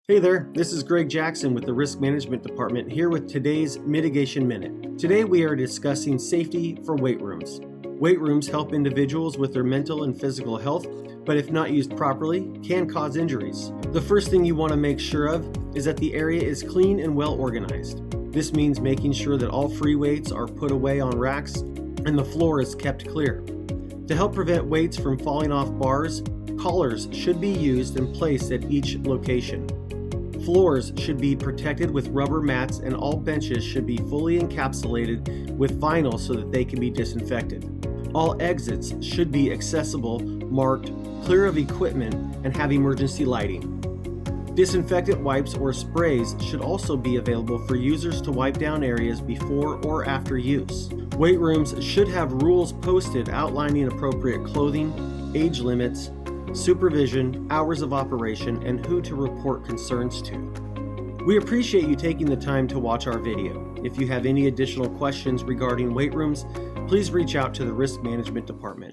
Hey there, this is Greg Jackson with the Risk Management Department here with today's Mitigation Minute. Today we are discussing safety for weight rooms. Weight rooms help individuals with their mental and physical health, but if not used properly, can cause injuries. The first thing you want to make sure of is that the area is clean and well organized. This means making sure that all free weights are put away on racks and the floor is kept clear. To help prevent weights from falling off bars, collars should be used and placed at each location. Floors should be protected with rubber mats and all benches should be fully encapsulated with vinyl so that they can be disinfected. All exits should be accessible, marked, clear of equipment, and have emergency lighting. Disinfectant wipes or sprays should also be available for users to wipe down areas before or after use. Weight rooms should have rules posted outlining appropriate clothing, age limits, supervision, hours of operation, and who to report concerns to. We appreciate you taking the time to watch our video. If you have any additional questions regarding weight rooms, please reach out to the Risk Management Department.